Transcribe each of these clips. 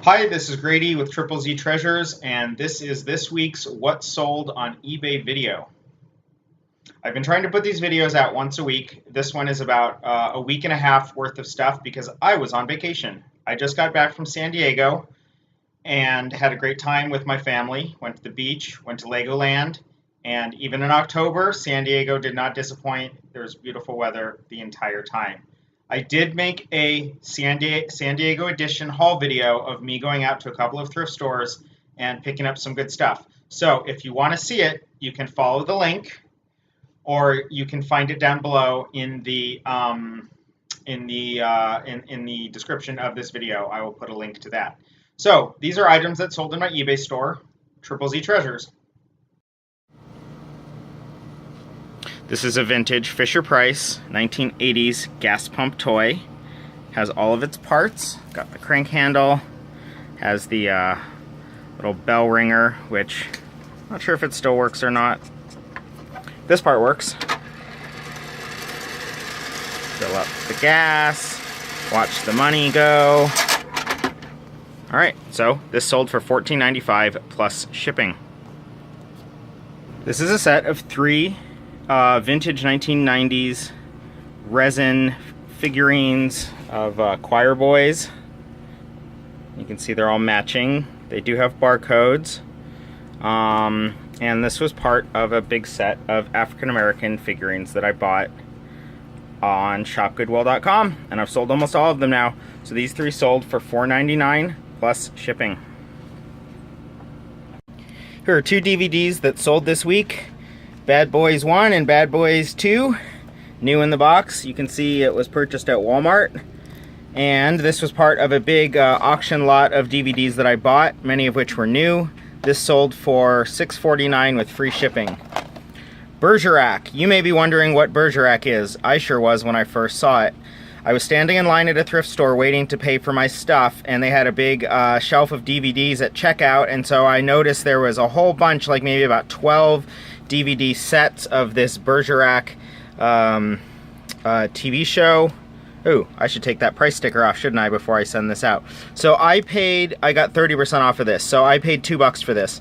Hi, this is Grady with Triple Z Treasures, and this is this week's What Sold on eBay video. I've been trying to put these videos out once a week. This one is about a week and a half worth of stuff because I was on vacation. I just got back from San Diego and had a great time with my family. Went to the beach, went to Legoland, and even in October, San Diego did not disappoint. There was beautiful weather the entire time. I did make a San Diego edition haul video of me going out to a couple of thrift stores and picking up some good stuff. So if you want to see it, you can follow the link, or you can find it down below in the description of this video. I will put a link to that. So these are items that sold in my eBay store, Triple Z Treasures. This is a vintage Fischer Price 1980s gas pump toy. Has all of its parts. Got the crank handle. Has the little bell ringer, which I'm not sure if it still works or not. This part works. Fill up the gas. Watch the money go. Alright, so this sold for $14.95 plus shipping. This is a set of 3 vintage 1990s resin figurines of Choirboys. You can see they're all matching. They do have barcodes. And this was part of a big set of African American figurines that I bought on shopgoodwill.com, and I've sold almost all of them now. So these 3 sold for $4.99 plus shipping. Here are 2 DVDs that sold this week. Bad Boys 1 and Bad Boys 2, new in the box. You can see it was purchased at Walmart. And this was part of a big auction lot of DVDs that I bought, many of which were new. This sold for $6.49 with free shipping. Bergerac. You may be wondering what Bergerac is. I sure was when I first saw it. I was standing in line at a thrift store waiting to pay for my stuff, and they had a big shelf of DVDs at checkout, and so I noticed there was a whole bunch, like maybe about 12 DVD sets of this Bergerac TV show. Ooh, I should take that price sticker off, shouldn't I, before I send this out. So I got 30% off of this, so I paid $2 for this.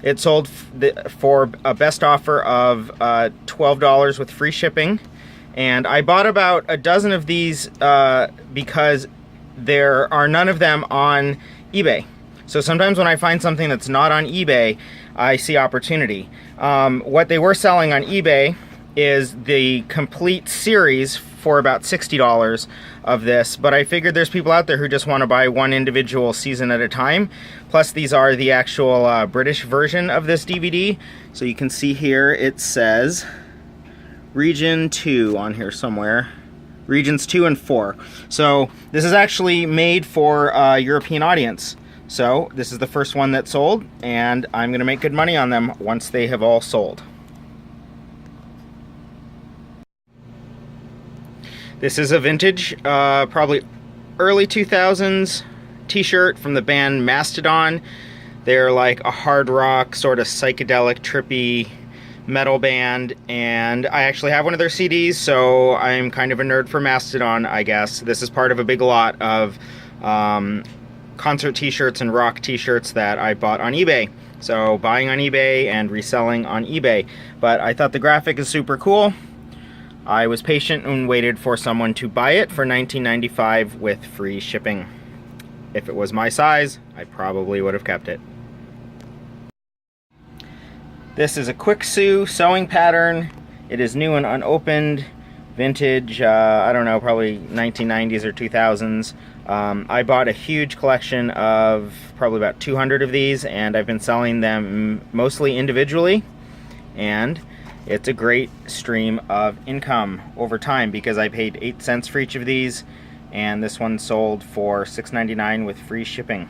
It sold for a best offer of $12 with free shipping. And I bought about a dozen of these because there are none of them on eBay. So sometimes when I find something that's not on eBay, I see opportunity. What they were selling on eBay is the complete series for about $60 of this, but I figured there's people out there who just want to buy one individual season at a time. Plus these are the actual British version of this DVD. So you can see here it says Region 2 on here somewhere. Regions 2 and 4. So this is actually made for a European audience. So this is the first one that sold, and I'm going to make good money on them once they have all sold. This is a vintage, probably early 2000s t-shirt from the band Mastodon. They're like a hard rock, sort of psychedelic, trippy metal band, and I actually have one of their CDs, so I'm kind of a nerd for Mastodon, I guess. This is part of a big lot of concert t-shirts and rock t-shirts that I bought on eBay. So buying on eBay and reselling on eBay. But I thought the graphic is super cool. I was patient and waited for someone to buy it for $19.95 with free shipping. If it was my size, I probably would have kept it. This is a quick sew sewing pattern. It is new and unopened, vintage, I don't know, probably 1990s or 2000s. I bought a huge collection of probably about 200 of these, and I've been selling them mostly individually, and it's a great stream of income over time because I paid 8 cents for each of these, and this one sold for $6.99 with free shipping.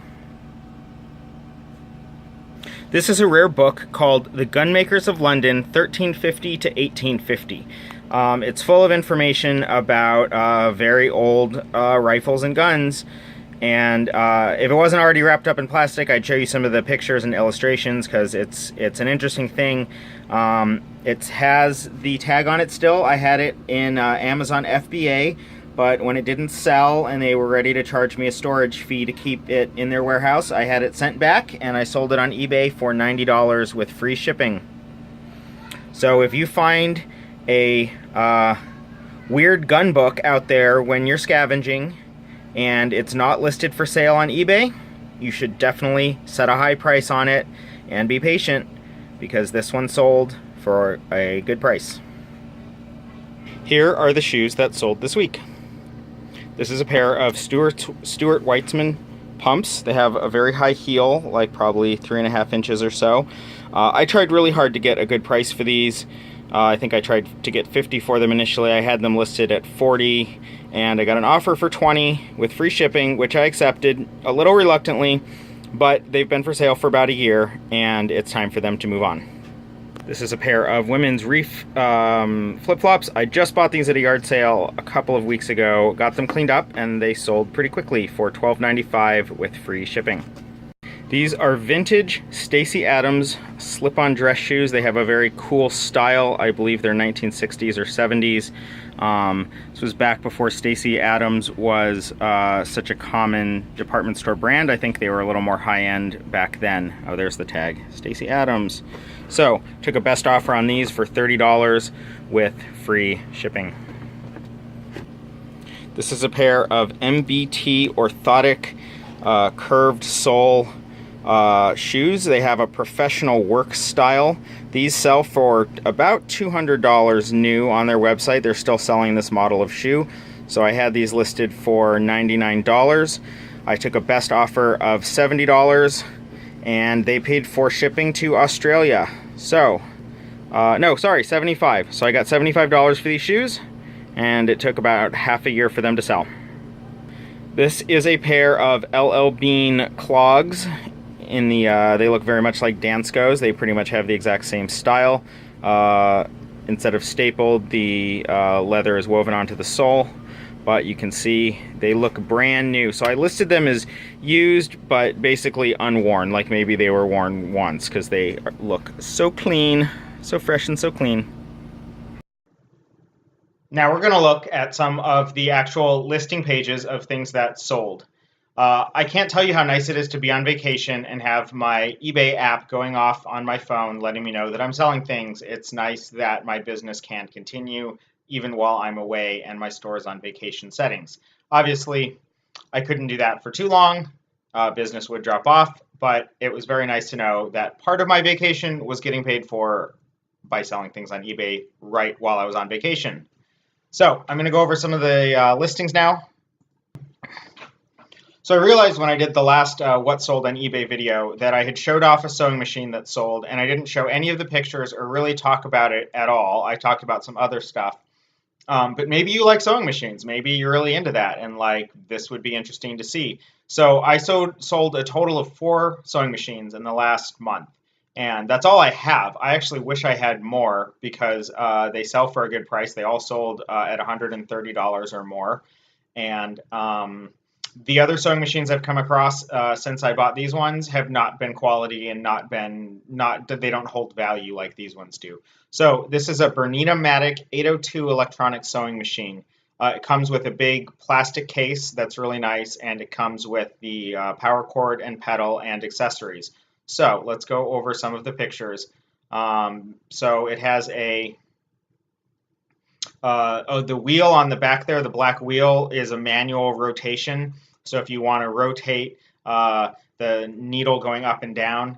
This is a rare book called The Gunmakers of London, 1350 to 1850. It's full of information about very old rifles and guns, and if it wasn't already wrapped up in plastic, I'd show you some of the pictures and illustrations because it's an interesting thing. It has the tag on it still. I had it in Amazon FBA, but when it didn't sell and they were ready to charge me a storage fee to keep it in their warehouse, I had it sent back and I sold it on eBay for $90 with free shipping. So if you find a weird gun book out there when you're scavenging and it's not listed for sale on eBay, you should definitely set a high price on it and be patient, because this one sold for a good price. Here are the shoes that sold this week. This is a pair of Stuart Weitzman pumps. They have a very high heel, like probably 3.5 inches or so. I tried really hard to get a good price for these. I think I tried to get 50 for them initially. I had them listed at 40, and I got an offer for 20 with free shipping, which I accepted a little reluctantly, but they've been for sale for about a year, and it's time for them to move on. This is a pair of women's reef flip-flops. I just bought these at a yard sale a couple of weeks ago, got them cleaned up, and they sold pretty quickly for $12.95 with free shipping. These are vintage Stacy Adams slip-on dress shoes. They have a very cool style. I believe they're 1960s or 70s. This was back before Stacy Adams was such a common department store brand. I think they were a little more high-end back then. Oh, there's the tag, Stacy Adams. So, took a best offer on these for $30 with free shipping. This is a pair of MBT orthotic curved sole shoes. They have a professional work style. These sell for about $200 new on their website. They're still selling this model of shoe. So I had these listed for $99. I took a best offer of $70 and they paid for shipping to Australia. So, no, sorry, $75. So I got $75 for these shoes, and it took about half a year for them to sell. This is a pair of LL Bean clogs. They look very much like Danskos. They pretty much have the exact same style. Instead of stapled, the leather is woven onto the sole, but you can see they look brand new. So I listed them as used, but basically unworn, like maybe they were worn once, because they look so clean, so fresh and so clean. Now we're going to look at some of the actual listing pages of things that sold. I can't tell you how nice it is to be on vacation and have my eBay app going off on my phone letting me know that I'm selling things. It's nice that my business can continue even while I'm away and my store is on vacation settings. Obviously, I couldn't do that for too long. Business would drop off, but it was very nice to know that part of my vacation was getting paid for by selling things on eBay right while I was on vacation. So I'm going to go over some of the listings now. So I realized when I did the last What Sold on eBay video that I had showed off a sewing machine that sold, and I didn't show any of the pictures or really talk about it at all. I talked about some other stuff. But maybe you like sewing machines. Maybe you're really into that, and like this would be interesting to see. So I sold a total of 4 sewing machines in the last month, and that's all I have. I actually wish I had more because they sell for a good price. They all sold at $130 or more, and the other sewing machines I've come across since I bought these ones have not been quality and they don't hold value like these ones do. So this is a Bernina Matic 802 electronic sewing machine. It comes with a big plastic case that's really nice, and it comes with the power cord and pedal and accessories. So let's go over some of the pictures. So it has the wheel on the back there, the black wheel, is a manual rotation. So if you want to rotate the needle going up and down,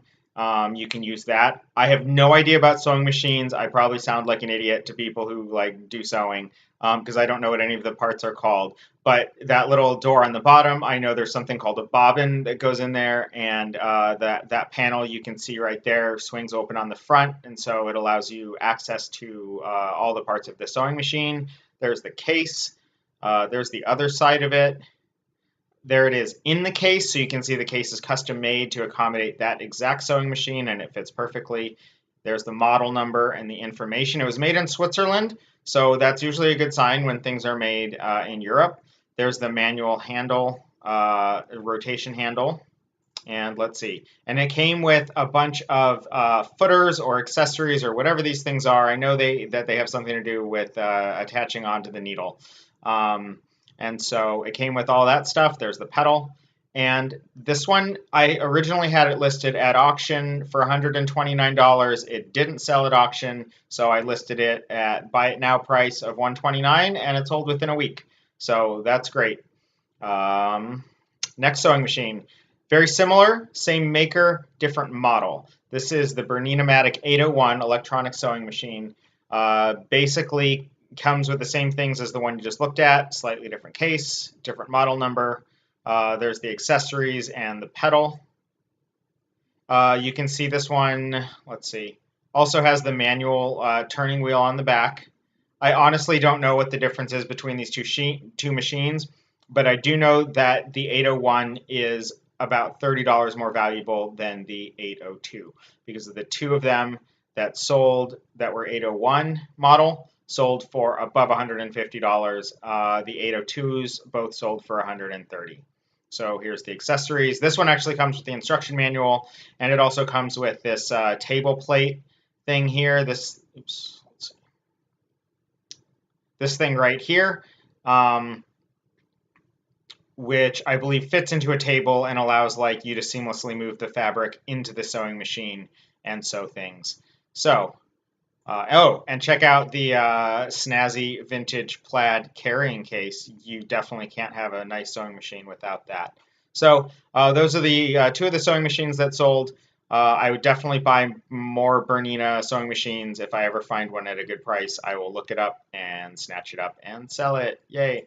you can use that. I have no idea about sewing machines. I probably sound like an idiot to people who like do sewing because I don't know what any of the parts are called. But that little door on the bottom, I know there's something called a bobbin that goes in there, and that panel you can see right there swings open on the front, and so it allows you access to all the parts of the sewing machine. There's the case. There's the other side of it. There it is in the case, so you can see the case is custom made to accommodate that exact sewing machine, and it fits perfectly. There's the model number and the information. It was made in Switzerland, so that's usually a good sign when things are made in Europe. There's the manual handle, rotation handle, and let's see. And it came with a bunch of footers or accessories or whatever these things are. I know that they have something to do with attaching onto the needle. And And so it came with all that stuff. There's the pedal. And this one, I originally had it listed at auction for $129. It didn't sell at auction, so I listed it at buy it now price of $129, and it sold within a week. So that's great. Next sewing machine. Very similar, same maker, different model. This is the Bernina 801 electronic sewing machine. Basically comes with the same things as the one you just looked at, slightly different case, different model number. There's the accessories and the pedal. You can see this one, let's see, also has the manual turning wheel on the back. I honestly don't know what the difference is between these two machines, but I do know that the 801 is about $30 more valuable than the 802 because of the two of them that sold that were 801 model sold for above $150. The 802s both sold for $130. So here's the accessories. This one actually comes with the instruction manual, and it also comes with this table plate thing here. This thing right here, which I believe fits into a table and allows like you to seamlessly move the fabric into the sewing machine and sew things. So, oh, and check out the snazzy vintage plaid carrying case. You definitely can't have a nice sewing machine without that. So those are the two of the sewing machines that sold. I would definitely buy more Bernina sewing machines. If I ever find one at a good price, I will look it up and snatch it up and sell it. Yay.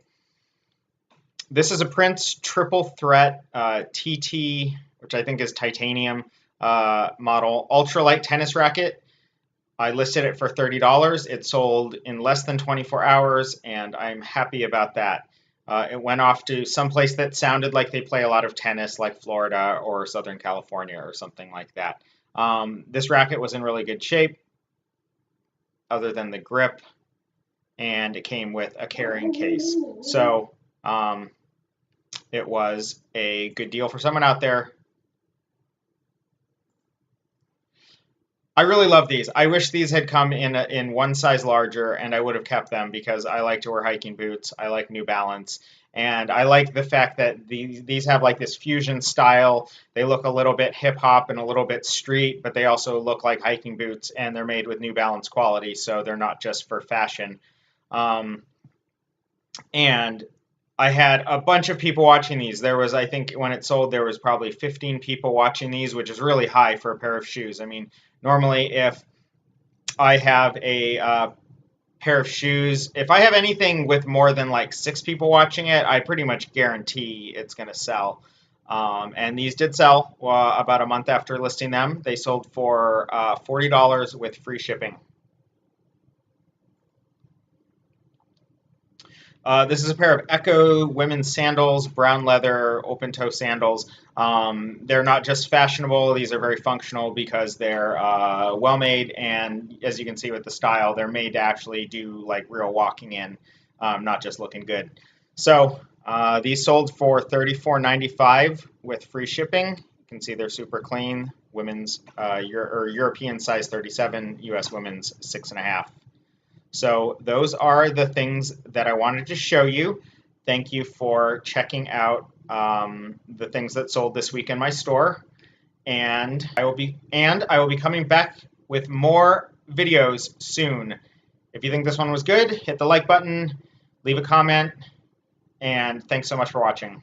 This is a Prince triple threat TT, which I think is titanium model, ultralight tennis racket. I listed it for $30. It sold in less than 24 hours, and I'm happy about that. It went off to some place that sounded like they play a lot of tennis, like Florida or Southern California or something like that. This racket was in really good shape, other than the grip, and it came with a carrying case. So it was a good deal for someone out there. I really love these. I wish these had come in one size larger, and I would have kept them because I like to wear hiking boots. I like New Balance, and I like the fact that these have like this fusion style. They look a little bit hip hop and a little bit street, but they also look like hiking boots, and they're made with New Balance quality, so they're not just for fashion. And I had a bunch of people watching these. There was, I think, when it sold, there was probably 15 people watching these, which is really high for a pair of shoes. I mean, normally if I have a pair of shoes, if I have anything with more than like 6 people watching it, I pretty much guarantee it's going to sell. And these did sell about a month after listing them. They sold for $40 with free shipping. This is a pair of Echo women's sandals, brown leather, open toe sandals. They're not just fashionable, these are very functional because they're well made, and as you can see with the style, they're made to actually do like real walking in, not just looking good. So these sold for $34.95 with free shipping. You can see they're super clean. Women's European size 37, US women's 6.5. So those are the things that I wanted to show you. Thank you for checking out the things that sold this week in my store. And I will be coming back with more videos soon. If you think this one was good, hit the like button, leave a comment, and thanks so much for watching.